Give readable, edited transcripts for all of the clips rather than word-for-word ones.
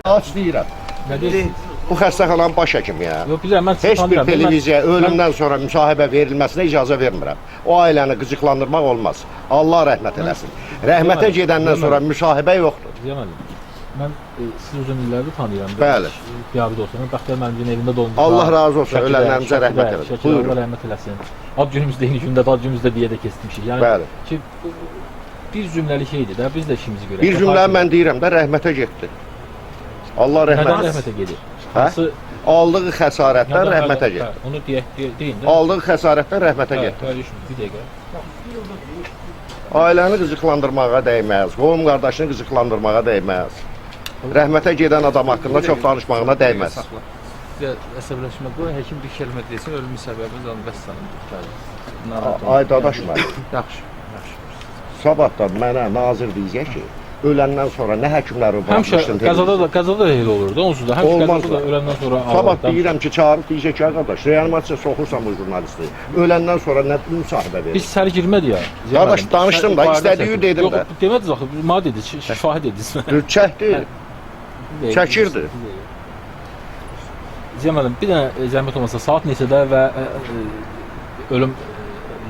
Aç deyirəm. Bu xəstəxananın baş həkimi ya. Yox, bilirəm, mən Heç bir televiziya ölümdən sonra müsahibə verilməsinə icazə vermirəm. O ailəni qıcıqlandırmaq olmaz. Allah rəhmət eləsin. Rəhmətə gedəndən sonra müsahibə yoxdur. Deyəmədim. Mən sizi uzun illərdir tanıyıram. Bəli. Qiyabid olsun. Bəxtiyar müəllimin evində dolmuş. Allah razı olsun. Ölənlərimizə rəhmət eləsin. Buyurun. Allah rəhmət eləsin. Ad günümüzdə, eyni gündə, ad günümüzdə deyə də kesmişik. Yəni bəli. Ki bir cümləli şeydir də, biz də işimizi görək. Bir cümlə mən deyirəm də rəhmətə getdi. Allah rəhmət eləsin. Nədən rəhmətə gedir? Hə? Aldığı xəsarətdən rəhmətə getdi. Onu deyin də. Aldığı xəsarətdən rəhmətə getdi. Bir dəqiqə. Ailəni qıcıqlandırmağa dəyməz, qohum qardaşını qıcıqlandırmağa dəyməz. Rəhmətə gedən adam haqqında çox danışmağına dəyməz. Əsəbləşmə qoy, həkim bir kəlmə desin, ölümün səbəbi zanbəssanın. Ay dadaş mən. Yaxşı. Sabahdan mənə nazir deyəcək ki, öləndən sonra nə həkimləri buraxmışdın? Həmişə qəzada da elə olur da, onsuz da. Həmişə qəzada da öləndən sonra alır. Sabah deyirəm ki, çağırıb deyəcək ki, qardaş, reanimasiyaya soxursan bu jurnalisti. Öləndən sonra nə müsahibə verir? Biz səhər girmədik ya. Qardaş, danışdım da, istədiyi dedim də. Yox, demədiniz axı, mənə dedi, şahid ediniz. Çəkdi, çəkirdi. Cəməlim, bir dənə zəhmət olmasa, saat neçədə və ölüm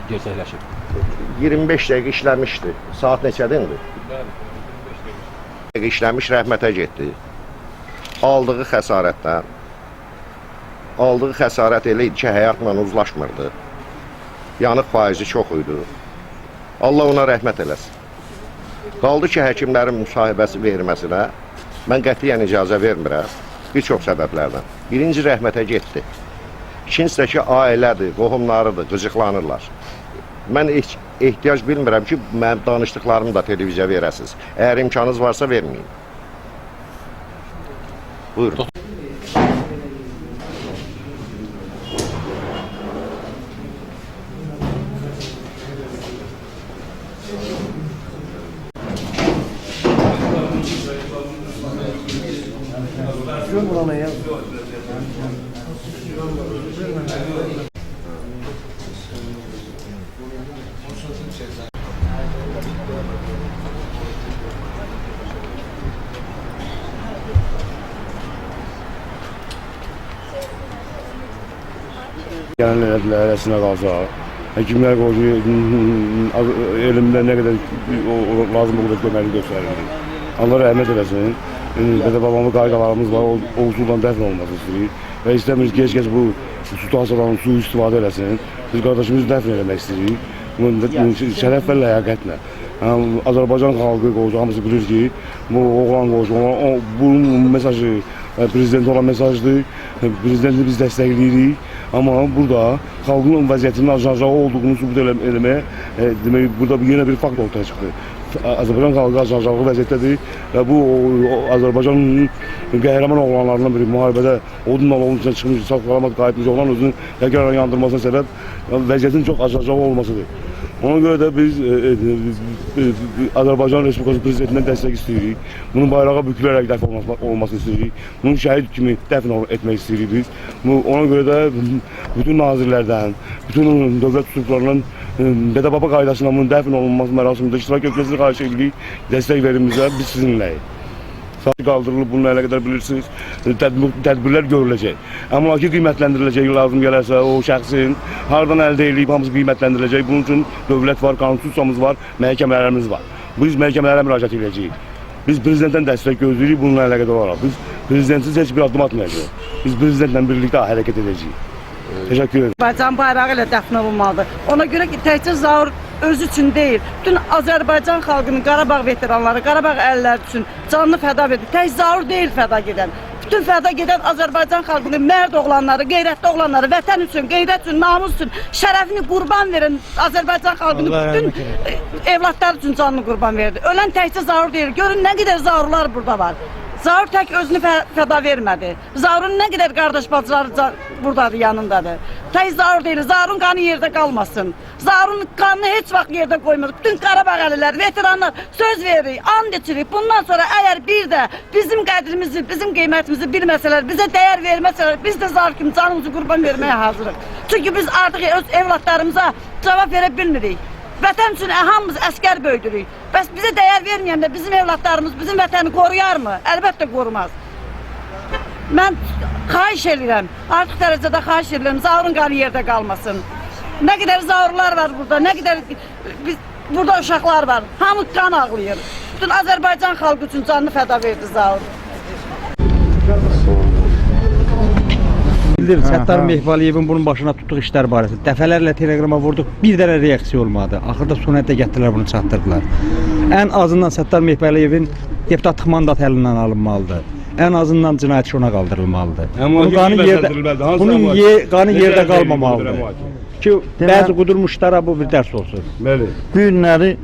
gerçəkləşib? 25 dəqiqə işləmişdi. Saat neçədə indi? İşləmiş, rəhmətə getdi. Aldığı xəsarətdən. Aldığı xəsarət elə idi ki, həyatla uzlaşmırdı. Yanıq faizi çox idi. Allah ona rəhmət eləsin. Qaldı ki, həkimlərin müsahibəsi verməsinə mən qətiyyən icazə vermirəm. Bir çox səbəblərdən. Birinci, rəhmətə getdi. İkincisi də ki, ailədir, qohumlarıdır, qıcıqlanırlar. Mən ehtiyac bilmirəm ki, mənim danışdıqlarımı da televiziyaya verəsiniz. Əgər imkanınız varsa, verməyin. Buyurun. Yəni elədilər, əsinə qalsa. Həkimlər qoydu, elimdə nə qədər lazım olur göməkli göstərir. Allah rəhmət eləsin. Dədə babamın qaydalarımız var, o usuldan dəfn olması istəyir. Və istəmirik ki, heç bu situasiyadan su istifadə eləsin. Biz qardaşımızı dəfn eləmək istəyirik. Şərəf və ləyaqətlə. Azərbaycan xalqı qoydu, hamısı bilir ki, bu oğlan qoydu. Bu mesajı prezident olan mesajdır. Prezidenti biz dəstəkləyirik. Amma burada xalqın vəziyyətinin aşağı olduğunu sübut eləməyə demək, burada yenə bir fakt ortaya çıxdı. Azərbaycan xalqı aşağı vəziyyətdədir və bu Azərbaycanın qəhrəman oğlanlarından biri müharibədə odunla onun üçün çıxmış, sağ salamat qayıtmış oğlan özünün təkrar yandırmasına səbəb vəziyyətin çox aşağı olmasıdır. Ona görə də biz Azərbaycan Respublikası Prezidentindən dəstək istəyirik. Bunun bayrağa bükülərək dəfn olmasını istəyirik. Bunun şəhid kimi dəfn etmək istəyirik biz. Ona görə də bütün nazirlərdən, bütün dövlət strukturlarından Dədə Baba qaydasından bunun dəfn olunması mərasimində iştirak etməsini xahiş edirik. Dəstək verin bizə, biz sizinləyik. Saat qaldırılıb, bununla əlaqədar bilirsiniz, tədbirlər görüləcək. Amma ki, qiymətləndiriləcək, lazım gələrsə o şəxsin haradan əldə edilib, hamısı qiymətləndiriləcək. Bunun üçün dövlət var, konstitusiyamız var, məhkəmələrimiz var. Biz məhkəmələrə müraciət edəcəyik. Biz prezidentdən dəstək gözləyirik, bununla əlaqədar olaraq. Biz prezidentsiz heç bir addım atmayacağıq. Biz prezidentlə birlikdə hərəkət edəcəyik. Təşəkkür ederim. Azərbaycan bayrağı ilə dəfn olunmalıdır. Ona görə ki, təkcə Zaur özü üçün deyil, bütün Azərbaycan xalqının, Qarabağ veteranları, Qarabağ əlləri üçün canını fəda verdi. Tək Zaur deyil fəda gedən. Bütün fəda gedən Azərbaycan xalqının mərd oğlanları, qeyrətli oğlanları, vətən üçün, qeyrət üçün, namus üçün, şərəfini qurban verən Azərbaycan xalqının bütün evlatlar üçün canını qurban verdi. Ölən təkcə Zaur deyil. Görün nə qədər Zaurlar burada var. Zaur tək özünü fəda vermədi. Zaurun nə qədər qardaş bacıları buradadır, yanındadır. Tək Zaur deyil, Zaurun qanı yerdə qalmasın. Zaurun qanını heç vaxt yerdə qoymadı. Bütün Qarabağ əlilər, veteranlar söz veririk, and içirik. Bundan sonra əgər bir də bizim qədrimizi, bizim qiymətimizi bilməsələr, bizə dəyər verməsələr, biz də Zaur kimi canımızı qurban verməyə hazırıq. Çünki biz artıq öz evlatlarımıza cavab verə bilmirik. Vətən üçün hamımız əskər böyüdürük. Bəs bizə dəyər verməyəndə bizim evlatlarımız bizim vətəni qoruyar mı? Əlbəttə qorumaz. Mən xahiş edirəm, artıq dərəcədə xahiş edirəm, Zaurun qanı yerdə qalmasın. Nə qədər Zaurlar var burada, nə qədər burada uşaqlar var, hamı qan ağlayır. Bütün Azərbaycan xalqı üçün canını fəda verdi Zaur. Bildirin, Səttar Mehvaliyevin bunun başına tutduğu işlər barəsində dəfələrlə teleqrama vurduq, bir dənə reaksiya olmadı. Axırda sonədə gətirdilər, bunu çatdırdılar. Ən azından Səttar Mehvaliyevin deputatlıq mandatı əlindən alınmalıdır. Ən azından cinayət işi ona qaldırılmalıdır. Bunun qanı yerdə qalmamalıdır. Ki, bəzi qudurmuşlara bu bir dərs olsun. Bəli. Bu günləri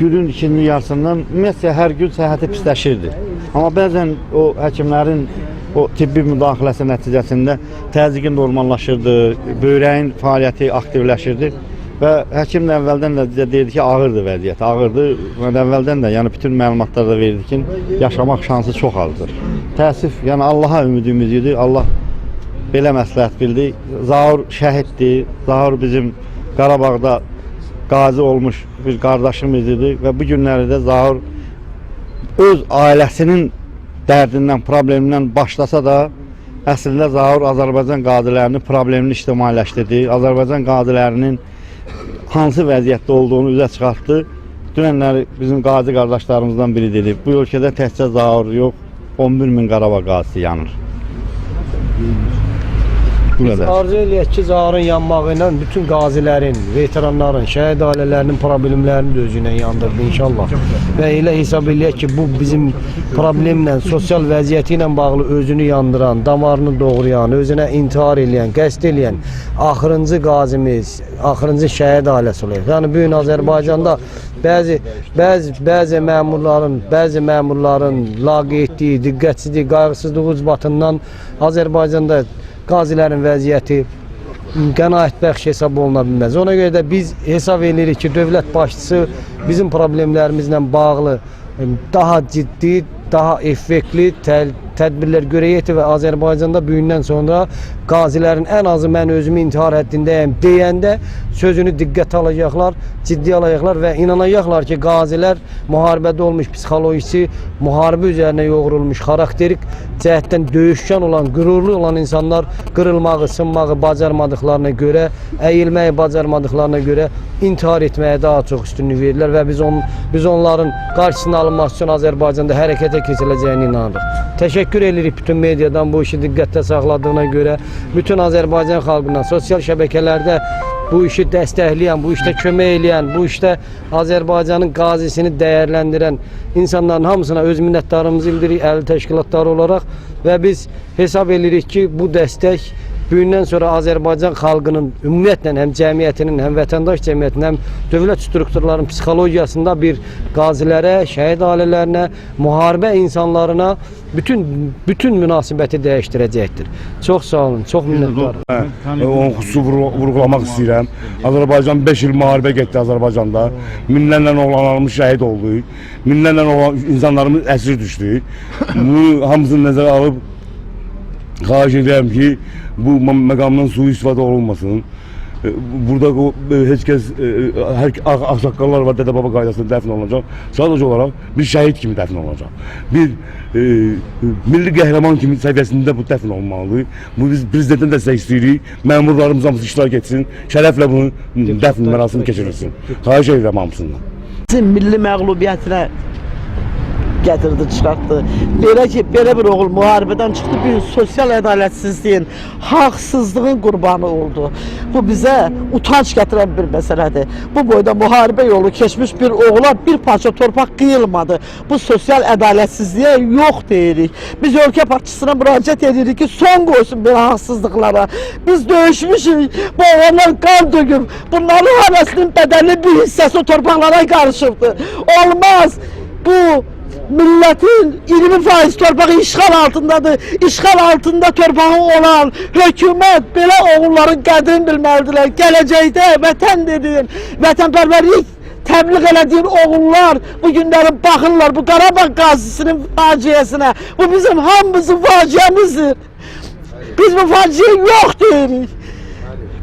günün ikinci yarısından ümumiyyətlə hər gün səhhəti pisləşirdi. Amma bəzən o həkimlərin o tibbi müdaxiləsi nəticəsində təzyiqin normallaşırdı, böyrəyin fəaliyyəti aktivləşirdi və həkim də əvvəldən də deyirdi ki, ağırdır vəziyyət, ağırdır. Əvvəldən də yəni bütün məlumatlar da verdi ki, yaşamaq şansı çox azdır. Təəssüf, yəni Allaha ümidimiz idi, Allah belə məsləhət bildi. Zaur şəhiddir, Zaur bizim Qarabağda qazi olmuş bir qardaşımız idi və bu günlərdə Zaur öz ailəsinin dərdindən, problemindən başlasa da əslində Zaur Azərbaycan qazilərinin problemini ictimailəşdirdi. Azərbaycan qazilərinin hansı vəziyyətdə olduğunu üzə çıxartdı. Dünənləri bizim qazi qardaşlarımızdan biri dedi. Bu ölkədə təkcə Zaur yox, 11.000 Qarabağ qazisi yanır. Biz arzu eləyək ki, Zaurun yanmağı ilə bütün qazilərin, veteranların, şəhid ailələrinin problemlərini də özü ilə yandırdı inşallah. Və elə hesab eləyək ki, bu bizim problemlə, sosial vəziyyəti ilə bağlı özünü yandıran, damarını doğrayan, özünə intihar eləyən, qəsd eləyən axırıncı qazimiz, axırıncı şəhid ailəsi olacaq. Yəni bu gün Azərbaycanda bəzi məmurların laqeydliyi, diqqətsizliyi, qayğısızlığı ucbatından Azərbaycanda qazilərin vəziyyəti qənaətbəxş hesab oluna bilməz. Ona görə də biz hesab edirik ki, dövlət başçısı bizim problemlərimizlə bağlı daha ciddi, daha effektli tədbirlər görəyəkdir və Azərbaycanda bu gündən sonra qazilərin ən azı mən özümü intihar həddindəyəm deyəndə sözünü diqqətə alacaqlar, ciddi alacaqlar və inanacaqlar ki, qazilər müharibədə olmuş psixolojisi, müharibə üzərinə yoğrulmuş xarakterik cəhətdən döyüşkan olan, qürurlu olan insanlar qırılmağı, sınmağı bacarmadıqlarına görə, əyilməyi bacarmadıqlarına görə intihar etməyə daha çox üstünlük verirlər və biz onların qarşısını alınması üçün Azərbaycanda hərəkətə keçiləcəyini inanırıq. Təşəkkür edirik bütün mediadan bu işi diqqətdə saxladığına görə, bütün Azərbaycan xalqına, sosial şəbəkələrdə bu işi dəstəkləyən, bu işdə kömək eləyən, bu işdə Azərbaycanın qazisini dəyərləndirən insanların hamısına öz minnətdarımızı bildiririk əli təşkilatları olaraq və biz hesab edirik ki, bu dəstək bu gündən sonra Azərbaycan xalqının ümumiyyətlə həm cəmiyyətinin, həm vətəndaş cəmiyyətinin, həm dövlət strukturlarının psixologiyasında bir qazilərə, şəhid ailələrinə, müharibə insanlarına bütün münasibəti dəyişdirəcəkdir. Çox sağ olun, çox minnətdarım. Onun xüsusi vurğulamaq istəyirəm. Azərbaycan 5 il müharibə getdi Azərbaycanda. Minlərlə oğlanlarımız şəhid oldu. Minlərlə insanlarımız əsir düşdü. Bunu hamısını nəzərə alıb xahiş edirəm ki, bu məqamdan sui-istifadə olunmasın. Burada heç kəs, ağsaqqallar var, dədə-baba qaydasında dəfn olunacaq. Sadəcə olaraq bir şəhid kimi dəfn olunacaq. Bir milli qəhrəman kimi səviyyəsində bu dəfn olmalıdır. Bu biz prezidentdən dəstək istəyirik. Məmurlarımız hamısı iştirak etsin. Şərəflə bunun dəfn mərasimi keçirilsin. Xahiş edirəm hamısından. Milli məğlubiyyətinə gətirdi, çıxartdı. Belə bir oğul müharibədən çıxdı, bir sosial ədalətsizliyin, haqsızlığın qurbanı oldu. Bu bizə utanç gətirən bir məsələdir. Bu boyda müharibə yolu keçmiş bir oğula bir parça torpaq qıyılmadı. Bu sosial ədalətsizliyə yox deyirik. Biz ölkə başçısına müraciət edirik ki, son qoysun belə haqsızlıqlara. Biz döyüşmüşük, bu oğlanlar qan döküb, bunların ailəsinin bədənli bir hissəsi o torpaqlara qarışıbdır. Olmaz. Bu milletin 20% torpağı işgal altındadır. İşgal altında torpağı olan hükümet belə oğulların qədrini bilməlidirlər. Gələcəkdə vətən dediyin, vətənpərvərlik təbliğ elədiyin oğullar bu günləri baxırlar bu Qarabağ qazisinin faciəsinə. Bu bizim hamımızın faciəmizdir. Biz bu faciə yox deyirik.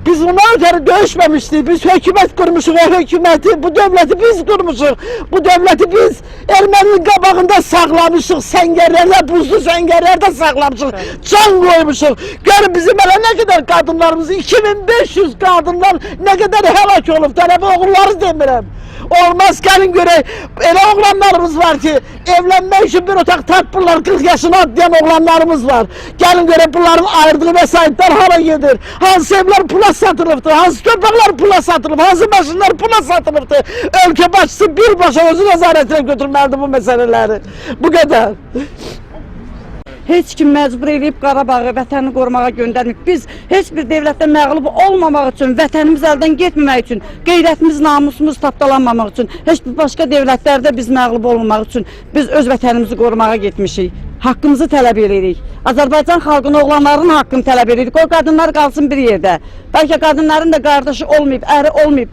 Biz buna ötürü döyüşmemiştik. Biz hükümet kurmuşuz, o hükümeti, bu devleti biz kurmuşuz. Bu devleti biz Ermeni'nin qabağında saklamışıq, səngərlərlə, buzlu səngərlərdə saklamışıq, can koymuşuz. Görün bizim elə nə qədər qadınlarımız, 2500 qadınlar nə qədər həlak olub, tələbə oğulları demirəm. Olmaz, gelin görək, elə oğlanlarımız var ki, evlenmək üçün bir otaq tapırlar, 40 yaşına atlayan oğlanlarımız var. Gelin görək, bunların ayırdığı vəsaitlər hara gedir, hansı evlər pula satılıbdır, hansı torpaqlar pula satılıb, hansı maşınlar pula satılıbdır. Ölkə başçısı birbaşa özü nəzarətine götürməlidir bu məsələləri. Bu qədər. Heç kim məcbur edib Qarabağı, vətəni qorumağa göndərməyib. Biz heç bir devlətdən məğlub olmamaq üçün, vətənimiz əldən getməmək üçün, qeyrətimiz, namusumuz tapdalanmamaq üçün, heç bir başqa devlətlərdə biz məğlub olmamaq üçün biz öz vətənimizi qorumağa getmişik. Haqqımızı tələb edirik. Azərbaycan xalqının, oğlanların haqqını tələb edirik. O qadınlar qalsın bir yerdə. Bəlkə qadınların da qardaşı olmayıb, əri olmayıb,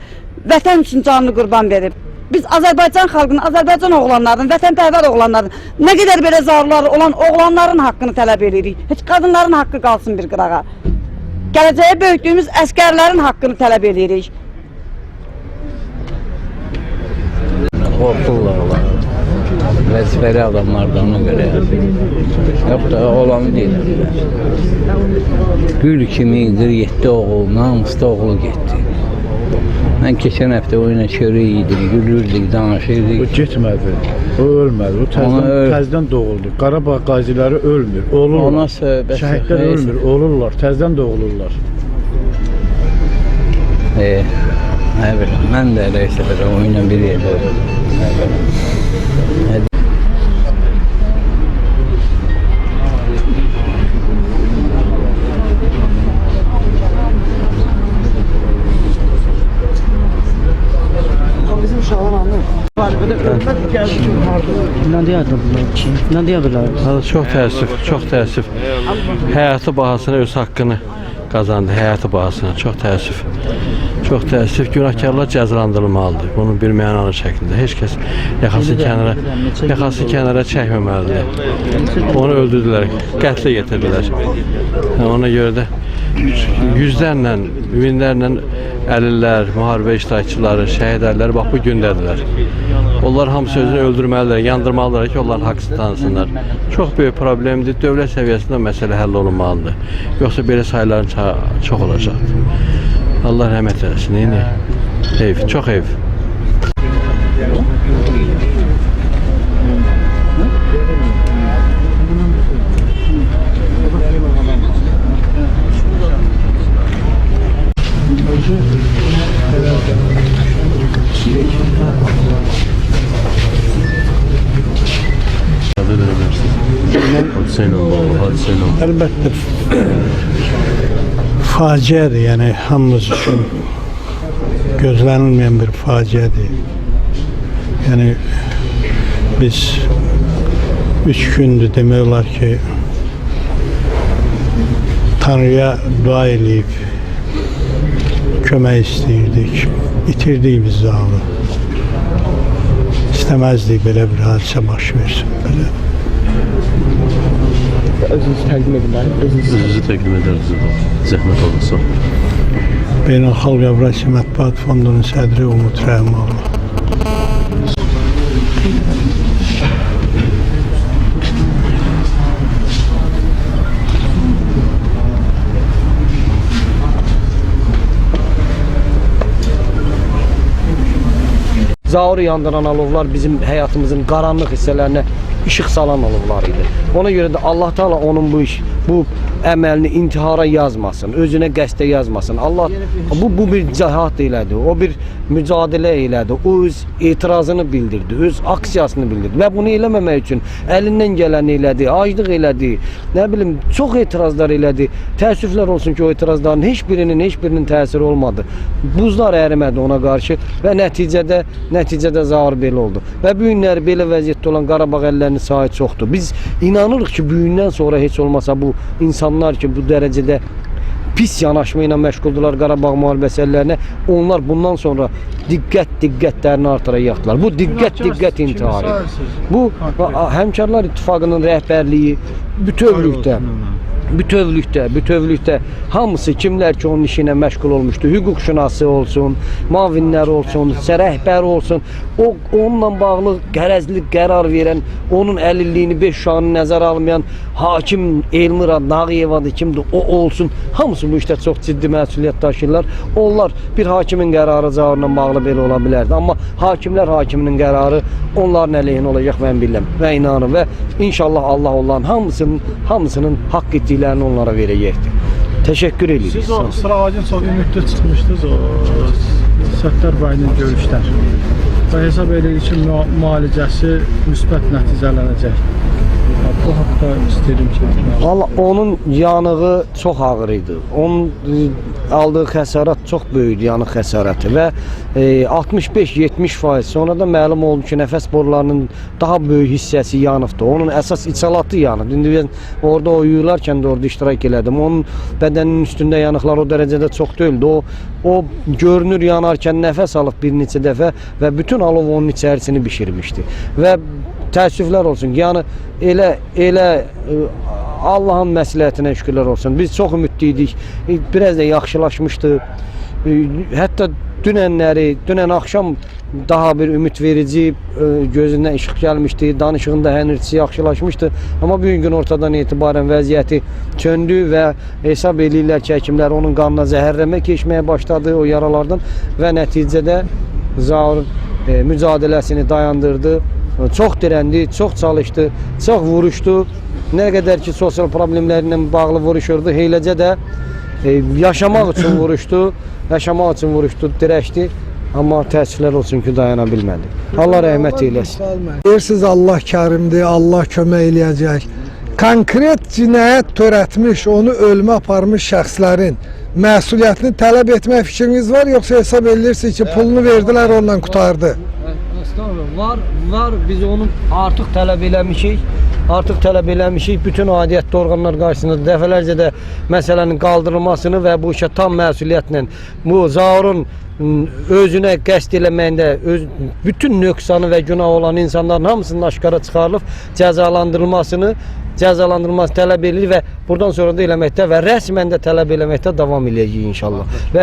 vətən üçün canını qurban verib. Biz Azərbaycan xalqının, Azərbaycan oğlanlarının, vətənpərvər oğlanların, nə qədər belə zarları olan oğlanların haqqını tələb edirik. Heç qadınların haqqı qalsın bir qırağa. Gələcəyə böyütdüyümüz əskərlərin haqqını tələb edirik. Qorxurlar onlar. Vəzifəli adamlardan ona görə. Yox da olanı deyirlər. Gül kimi 47 oğul, namusda oğul getdi. Mən keçən həftə o ilə çörək yedik, gülürdük, danışırdık. O getmədi, o ölmədi, o təzdən doğuldu. Qarabağ qaziləri ölmür, olurlar. Ona söhbət. Şəhidlər ölmür, olurlar, təzdən doğulurlar. Nə biləm, mən də elə hesablarım, o ilə bir yerdə. Çox təəssüf. Həyatı bahasına öz haqqını qazandı, həyatı bahasına. Çox təəssüf. Çox təəssüf. Günahkarlar cəzalandırılmalıdır. Bunu bir mənalı şəkildə. Heç kəs yaxası kənara çəkməməlidir. Onu öldürdülər, qətlə getirdilər. Ona görə də yüzlərlə, minlərlə əlillər, müharibə iştirakçıları, şəhidlər bax bu gündədirlər. Onlar hamısı özünü öldürməlidirlər, yandırmalıdırlar ki, onların haqqını tanısınlar. Çox böyük problemdir, dövlət səviyyəsində məsələ həll olunmalıdır. Yoxsa belə sayıların çox olacaqdır. Allah rəhmət eləsin, eyf, çox eyf. Əlbəttə faciədir, yəni hamımız üçün gözlənilməyən bir faciədir. Yəni biz 3 gündür demək olar ki Tanrıya dua eləyib kömək istəyirdik, itirdik biz zalı. İstəməzdik belə bir hadisə baş versin. Özünüzü təqdim edin. Özünüzü təqdim edərsiniz, zəhmət olursa. Beynəlxalq Avrasiya Mətbuat Fondunun sədri Umut Rəhimoğlu. Zaur yandıran alovlar bizim həyatımızın qaranlıq hissələrinə işıq salan alovlar idi. Ona görə də Allah Taala onun bu əməlini intihara yazmasın, özünə qəsdə yazmasın. Allah bu bir cəhad elədi, o bir mücadilə elədi, o öz etirazını bildirdi, öz aksiyasını bildirdi və bunu eləməmək üçün əlindən gələni elədi, aclıq elədi, nə bilim çox etirazlar elədi. Təəssüflər olsun ki, o etirazların heç birinin təsiri olmadı. Buzlar ərimədi ona qarşı və nəticədə Zaur belə oldu. Və bu günləri belə vəziyyətdə olan Qarabağ əllərinin sayı çoxdur. Biz inanırıq ki, bu gündən sonra heç olmasa bu insanlar ki, bu dərəcədə pis yanaşma ilə məşğuldular Qarabağ müharibəsi əllərinə, onlar bundan sonra diqqətlərini artıracaqlar. Bu diqqət intiharı. Bu Həmkarlar İttifaqının rəhbərliyi bütövlükdə bütövlükdə hamısı kimlər ki onun işi ilə məşğul olmuşdu, hüquqşünası olsun, müavinlər olsun, rəhbər olsun, onunla bağlı qərəzli qərar verən, onun əlilliyini 5 uşağını nəzərə almayan hakim Elmira Nağıyevadır, kimdir, o olsun. Hamısı bu işdə çox ciddi məsuliyyət daşıyırlar. Onlar bir hakimin qərarı Zaurla bağlı belə ola bilərdi. Amma hakiminin qərarı onların əleyhinə olacaq mən bilirəm və inanırım və inşallah Allah onların hamısının haqq etdiklərini onlara verəcəkdir. Təşəkkür edirik. Siz o Sırağacın çox ümidli çıxmışdınız o Səttar bəyinin görüşlər. Və hesab edirik ki, müalicəsi müsbət nəticələnəcək. Bu haqda istəyirəm ki... Valla onun yanığı çox ağır idi. Onun aldığı xəsarət çox böyük yanıq xəsarəti və 65-70% sonra da məlum oldu ki, nəfəs borularının daha böyük hissəsi yanıqdır. Onun əsas içalatı yanıb. İndi mən orada uyuyurlarkən də orada iştirak elədim. Onun bədəninin üstündə yanıqlar o dərəcədə çox deyildi. O görünür yanarkən nəfəs alıb bir neçə dəfə və bütün alov onun içərisini bişirmişdi. Və təəssüflər olsun ki, yəni elə Allahın məsləhətinə şükürlər olsun. Biz çox ümidliydik. Biraz da yaxşılaşmışdı. Hətta dünən axşam daha bir ümid verici gözündən işıq gəlmişdi. Danışığında hənirtisi yaxşılaşmışdı. Amma bugün gün ortadan etibarən vəziyyəti çöndü və hesab eləyirlər ki, həkimlər onun qanına zəhərləmə keçməyə başladı o yaralardan və nəticədə Zaur mücadeləsini dayandırdı. Çox dirəndi, çox çalışdı, çox vuruşdu. Nə qədər ki, sosial problemlərlə bağlı vuruşurdu, heyləcə də yaşamaq üçün vuruşdu, dirəşdi. Amma təəssüflər olsun ki, dayana bilmədi. Allah rəhmət eyləsin. Deyirsiniz, Allah kərimdir, Allah kömək eləyəcək. Konkret cinayət törətmiş, onu ölümə aparmış şəxslərin məsuliyyətini tələb etmək fikriniz var, yoxsa hesab edirsiniz ki, pulunu verdilər, ondan qutardı? Var, biz onu artıq tələb eləmişik. Bütün aidiyyətli orqanlar qarşısında dəfələrcə də məsələnin qaldırılmasını və bu işə tam məsuliyyətlə bu Zaurun özünə qəsd eləməyində bütün nöqsanı və günah olan insanların hamısının aşkara çıxarılıb cəzalandırılması tələb edilir və buradan sonra da eləməkdə və rəsmən də tələb eləməkdə davam eləyəcək inşallah. Və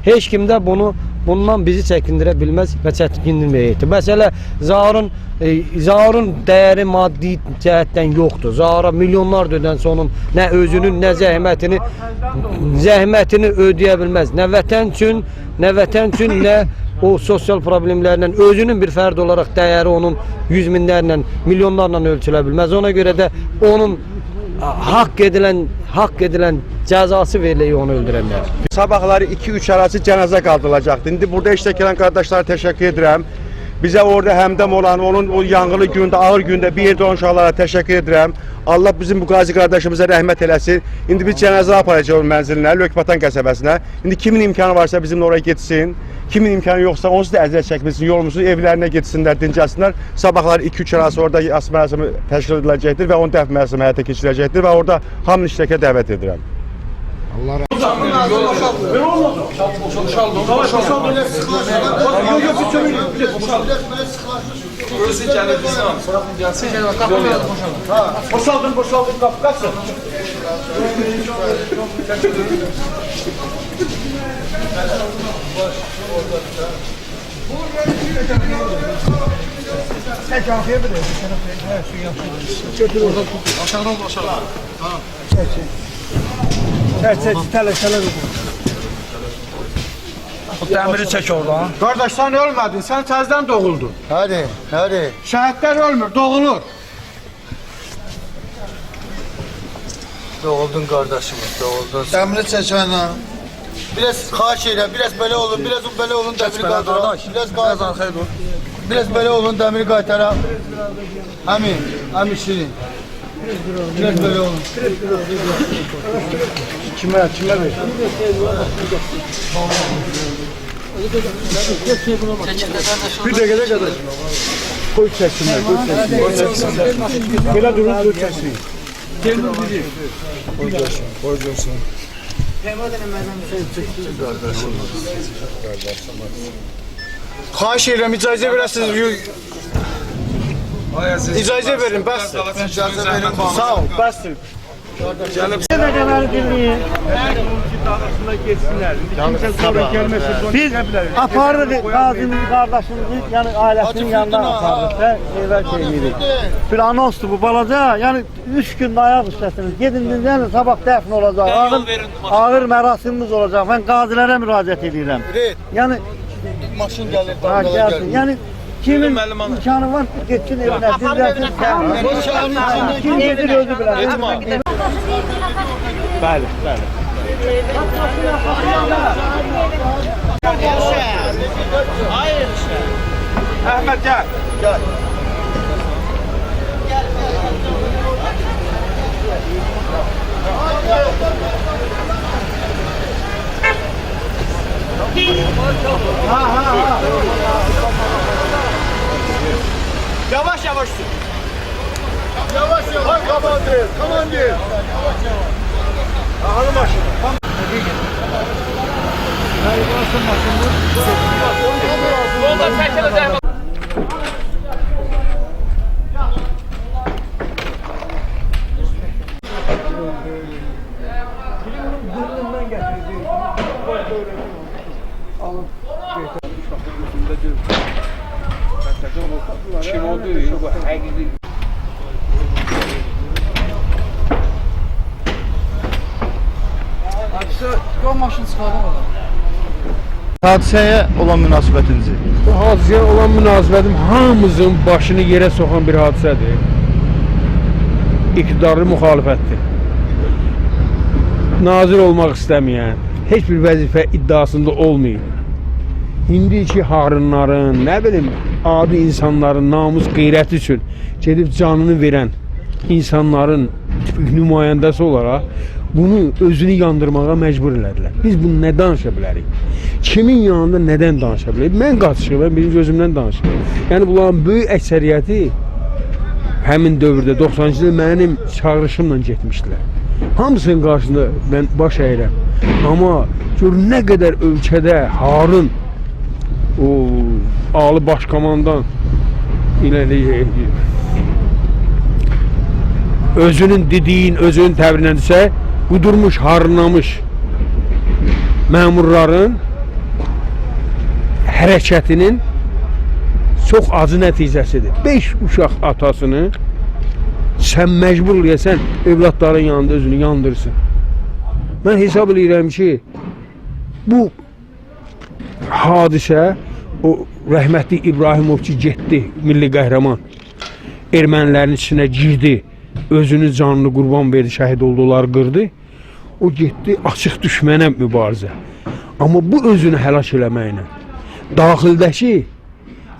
heç kim də bundan bizi çəkindirə bilməz və çəkindirməyəcəkdir. Məsələ Zaurun dəyəri maddi cəhətdən yoxdur. Zaura milyonlar ödənsə onun nə özünün, nə zəhmətini ödəyə bilməz. Nə vətən üçün, nə o sosial problemlərlə özünün bir fərd olaraq dəyəri onun 100 minlərlə, milyonlarla ölçülə bilməz. Ona görə də onun haqq edilən cəzası veriləcək onu öldürənlər. Sabahları 2-3 arası cənazə qaldırılacaqdı. İndi burada işləyən qardaşlara təşəkkür edirəm. Bizə orada həmdəm olan, onun o yanğılı gündə, ağır gündə bir yerdə olan uşaqlara təşəkkür edirəm. Allah bizim bu qazi qardaşımıza rəhmət eləsin. İndi biz cənazə aparacaq onun mənzilinə, Lökbatan qəsəbəsinə. İndi kimin imkanı varsa bizimlə oraya getsin. Kimin imkanı yoxsa onsuz da əziyyət çəkməsin, yolumuzu evlərinə getsinlər, dincəlsinlər. Sabahlar 2-3 arası orada yas mərasimi təşkil ediləcəkdir və onun dəfn mərasimi həyata keçiriləcəkdir və orada hamını iştirakə dəvət edirəm. Allah boşaldım, qapı qaçın. Tek arkaya bir de. Aşağıdan boşalım. Tamam. Çek, tələşələr olur. Dəmiri çək oradan. Qardaş, sən ölmədin, sən təzdən doğuldun. Hadi. Şəhidlər ölmür, doğulur. Doğuldun kardeşimiz, doğuldun. Dəmiri çək ona. Biraz xahiş edirəm, biraz belə olun, biraz belə olun, dəmiri qaytaraq. Biraz belə olun, dəmiri qaytaraq. Əmin Şirin. Biraz belə olun. Kimə ver? Bir dəqiqədə qədər. Qoy çəksinlər. Belə durun, qoy çəksin. Qoy gəlsin. Xahiş edirəm, icazə verəsiniz. İcazə verin, bəsdir. Sağ ol, bəsdir. Biz aparırıq qazimizi, qardaşımızı, yəni ailəsinin yanına aparırıq və evvel şey edirik. Bir anonsdur bu balaca, yəni 3 gün ayaq üstəsiniz. Gedin dinləyin, sabah dəfn olacaq, ağır mərasimimiz olacaq. Mən qazilərə müraciət edirəm. Yəni, Maşın gəlir, gəlsin. Yəni, kimin imkanı var, getsin evinə, dinləsin, kim gedir özü bilər. Bəli, bəli. Hayır işte. Əhməd gəl. Gel. Yavaş yavaş sür. Yavaş yavaş. Komandir. Komandir. Hanım maşını. Yolda çəkiləcək. Kim oldu? Bu həqiqi. Hadisəyə olan münasibətinizi? Bu hadisəyə olan münasibətim hamımızın başını yerə soxan bir hadisədir. İqtidarlı müxalifətdir. Nazir olmaq istəməyən, heç bir vəzifə iddiasında olmayın. İndiki harınların, nə bilim, adi insanların namus qeyrəti üçün gedib canını verən insanların tipik nümayəndəsi olaraq bunu özünü yandırmağa məcbur elədilər. Biz bunu nə danışa bilərik? Kimin yanında nədən danışa bilərik? Mən qaçışım, mən birinci özümdən danışım. Yəni bunların böyük əksəriyyəti həmin dövrdə 90-cı il mənim çağırışımla getmişdilər. Hamısının qarşısında mən baş əyirəm. Amma gör nə qədər ölkədə Harun o Ali Başkomandan özünün dediyin, özünün təbrinləndirsə, qudurmuş, harınlamış məmurların hərəkətinin çox acı nəticəsidir. 5 uşaq atasını sən məcbur eləyəsən, evlatların yanında özünü yandırsın. Mən hesab edirəm ki, bu hadisə, o rəhmətli İbrahimov ki, getdi, milli qəhrəman, ermənilərin içinə girdi, özünü canlı qurban verdi, şəhid oldular, qırdı. O getdi, açıq düşmənə mübarizə. Amma bu özünü həlak eləməklə, daxildəki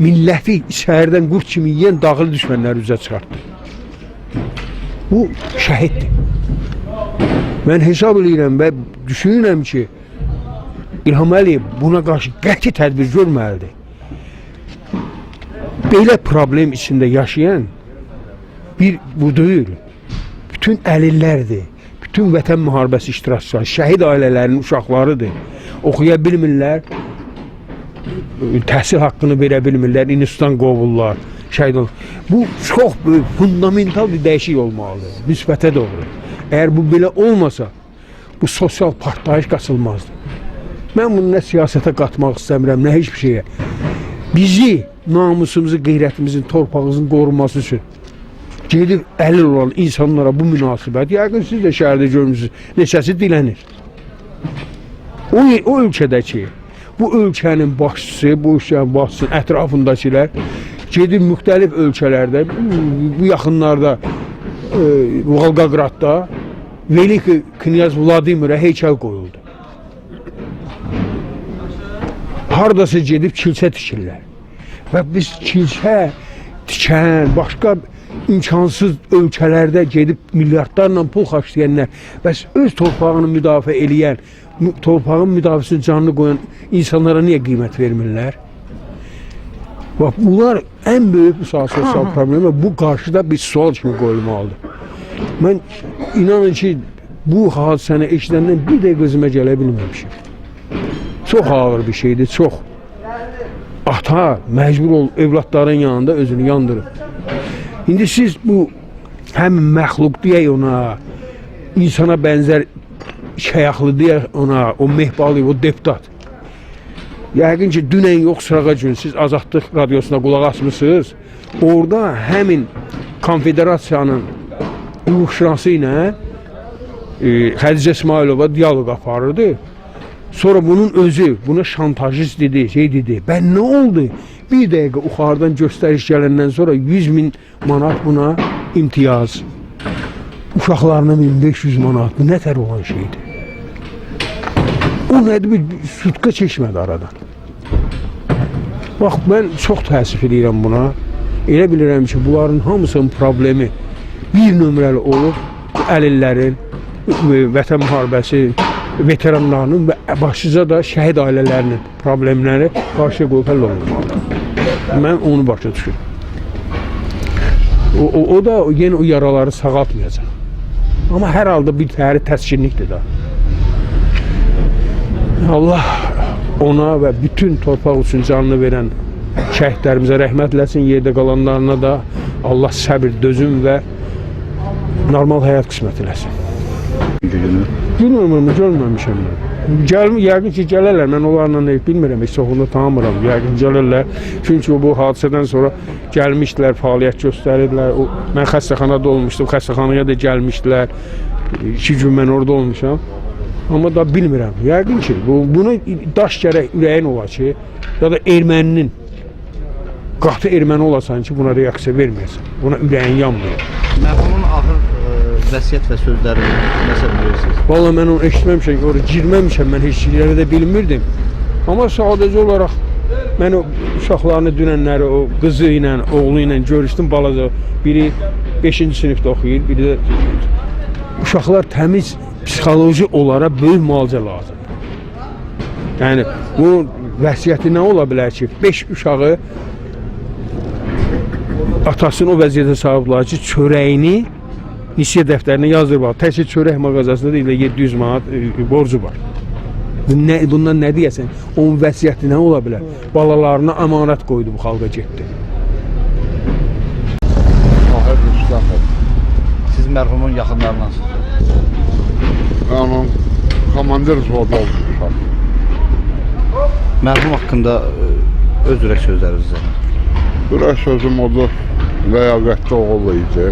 milləti şəhərdən qurt kimi yiyən daxili düşmənləri üzə çıxartdı. Bu şəhiddir. Mən hesab edirəm və düşünürəm ki, İlham Əliyev buna qarşı qəti tədbir görməlidir. Belə problem içində yaşayan bir bu deyil. Bütün əlillərdir. Bütün vətən müharibəsi iştirakçıları, şəhid ailələrinin uşaqlarıdır. Oxuya bilmirlər, təhsil haqqını verə bilmirlər, institutdan qovurlar, şəhid olur. Bu çox böyük, fundamental bir dəyişik olmalıdır, müsbətə doğru. Əgər bu belə olmasa, bu sosial partlayış qaçılmazdır. Mən bunu nə siyasətə qatmaq istəmirəm, nə heç bir şeyə. Bizi, namusumuzu, qeyrətimizin, torpağımızın qorunması üçün gedib əlil olan insanlara bu münasibət, yəqin siz də şəhərdə görmüşsünüz, neçəsi dilənir. O ölkədəki, bu ölkənin başçısı, bu ölkənin başçısının ətrafındakilər gedib müxtəlif ölkələrdə, bu yaxınlarda, Volqaqradda Veliki Knyaz Vladimirə heykəl qoyuldu. Hardasa gedib kilsə tikirlər. Və biz kilsə tikən, başqa imkansız ölkələrdə gedib milyardlarla pul xərcləyənlər və öz torpağını müdafiə eləyən, torpağın müdafiəsini canlı qoyan insanlara niyə qiymət vermirlər? Bax, bunlar ən böyük sosial problem və bu qarşıda bir sual kimi qoyulmalıdır. Mən inanın ki, bu hadisəni eşidəndən bir dəqiqə özümə gələ bilməmişim. Çox ağır bir şeydir, çox. Ata məcbur ol, evlatların yanında özünü yandırır. İndi siz bu həmin məxluq deyək ona, insana bənzər şəyəxlidir ya ona, o Mehbalı, o deputat. Yəqin ki, dünən yox, sırağa gün siz Azadlıq radiosuna qulaq asmışsınız. Orada həmin konfederasiyanın hüquqşünası ilə Xədicə İsmailova diyaloq aparırdı. Sonra bunun özü buna şantajist dedi, şey dedi. Ben ne oldu? Bir dəqiqə yuxarıdan göstəriş gələndən sonra 100.000 manat buna imtiyaz. Uşaqlarına 1500 manat. Bu nə tər olan şeydir? O nədir? Bir sutka çeşmədi aradan. Bax, mən çox təəssüf edirəm buna. Elə bilirəm ki, bunların hamısının problemi bir nömrəli olub, əlillərin, vətən müharibəsi, veteranlarının və başlıca da şəhid ailələrinin problemləri qarşıya qoyub həll olunmalıdır. Mən onu başa düşürüm. O da yenə o yaraları sağaltmayacaq. Amma hər halda bir təri təskinlikdir da. Allah ona və bütün torpaq üçün canını verən şəhidlərimizə rəhmət eləsin, yerdə qalanlarına da Allah səbir, dözüm və normal həyat qismət eləsin. Görməmişəm mən. Yəqin ki, gələrlər. Mən onlarla bilmirəm, heç çoxunu tanımıram. Yəqin gələrlər. Çünki bu hadisədən sonra gəlmişdilər, fəaliyyət göstərirdilər. Mən xəstəxanada olmuşdum, xəstəxanaya da gəlmişdilər. 2 gün mən orada olmuşam. Amma da bilmirəm. Yəqin ki, buna daş gərək ürəyin ola ki, ya da erməninin, qatı erməni olasan ki, buna reaksiya verməyəsən. Buna ürəyin yanmıyor. Mərhumun axır vəsiyyət və sözlərini nəsə bilirsiniz? Valla mən onu eşitməmişəm, oraya girməmişəm, mən heç şeyləri də bilmirdim. Amma sadəcə olaraq mən o uşaqlarını dünənləri, o qızı ilə, oğlu ilə görüşdüm, balaca. Biri 5-ci sinifdə oxuyur, biri də uşaqlar təmiz psixoloji olaraq böyük müalicə lazımdır. Yəni, bunun vəsiyyəti nə ola bilər ki, 5 uşağı atasını o vəziyyətə sahiblər ki, çörəyini nisiyə dəftərinə yazdırır. Təkcə çörək mağazasında deyil, 700 manat borcu var. Bundan nə deyəsən? Onun vəsiyyəti nə ola bilər? Balalarına əmanət qoydu, bu xalqa getdi. Siz mərhumun yaxınlarındansınız? Onun komandir zvodu olmuşam. Mərhum haqqında öz ürək sözlərinizə. Ürək sözüm odur, ləyaqətli oğul idi.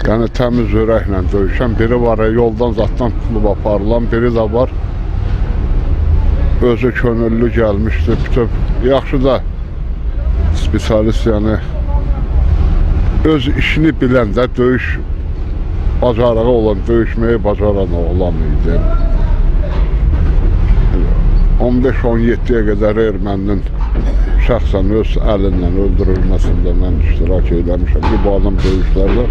Yəni təmiz ürəklə döyüşən, biri var yoldan zatdan tutulub aparılan, biri də var özü könüllü gəlmişdi, bütün yaxşı da spesialist, yəni öz işini bilən də döyüş bacarığı olan, döyüşməyi bacaran oğlan idi. 15-17-yə qədər erməninin şəxsən öz əlinlə öldürülməsində mən iştirak eləmişəm ki, bu adam döyüşlərdə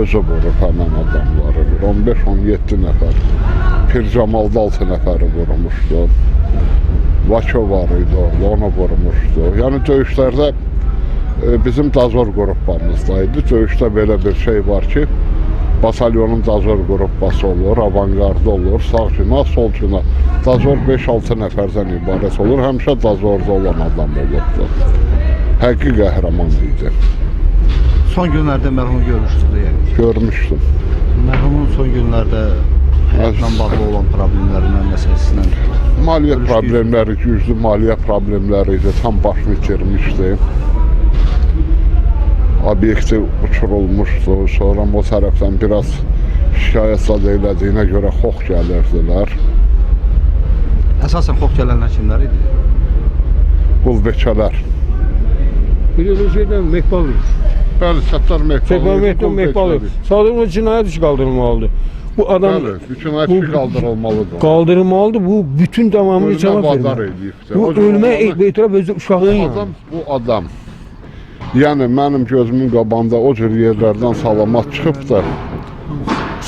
özü vurub həmən adamları. 15-17 nəfər. Pircamalda 6 nəfəri vurmuşdu. Vakı var idi, onu vurmuşdu. Yəni döyüşlərdə bizim dazor qrupamızdaydı. Döyüşdə belə bir şey var ki, batalyonun dazor qrupası olur, avantgardı olur, sağ cina, sol cina. Dazor 5-6 nəfərdən ibarət olur, həmişə dazorda olan adam olubdu. Həqiqi qəhrəman idi. Son günlərdə mərhumu görmüşdünüz yəni? Görmüşdüm. Mərhumun son günlərdə həyatla bağlı olan problemlərindən, məsələsindən? Maliyyə problemləri, güclü maliyyə problemləri idi, tam başını itirmişdi. Obyekti uçurulmuşdu, sonra o tərəfdən biraz şikayət zad elədiyinə görə xox gəlirdilər. Əsasən xox gələnlər kimlər idi? Qulbeçələr. Biliyorsunuz şeydən Mehbalı. Bəli, Səttar Mehbalı. Mehbalı. Sadəcə o cinayət işi qaldırılmalıdır. Bu adam cinayət işi qaldırılmalıdır. Qaldırılmalıdır. Bu bütün tamamını cavab verir. Bu ölmə etiraf özü uşağın yanı. Bu adam. Yəni mənim gözümün qabağında o cür yerlərdən salamat çıxıb da,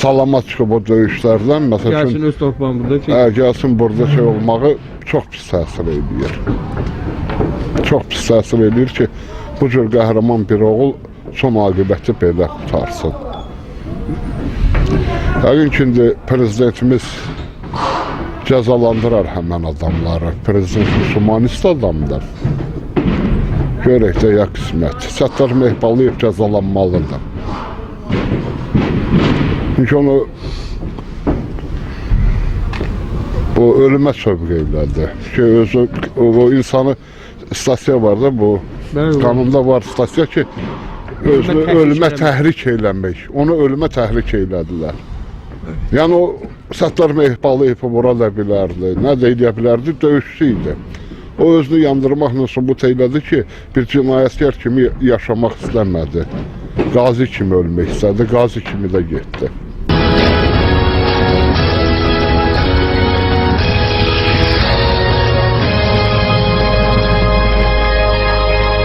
salamat çıxıb o döyüşlərdən, məsəl üçün, gəlsin öz torpağın burada ki, gəlsin burada şey olmağı çox pis təsir edir. Çox pis təsir edir ki, bu cür qəhrəman bir oğul son aqibəti belə qutarsın. Yəqin ki, prezidentimiz cəzalandırar həmən adamları. Prezidentimiz humanist adamdır. Görək də ya qismət. Səttar Mehbalıyev cəzalanmalıdır. Çünki onu o ölümə sövq elədi. Ki, özü, o insanı stasiya var da bu, qanunda var stasiya ki, özünü ölümə təhrik eləmək. Onu ölümə təhrik elədilər. Yəni o Səttar Mehbalıyev vura da bilərdi, nə də edə bilərdi, döyüşçü idi. O özünü yandırmaqla sübut elədi ki, bir cinayətkar kimi yaşamaq istəmədi. Qazi kimi ölmək istədi, qazi kimi də getdi.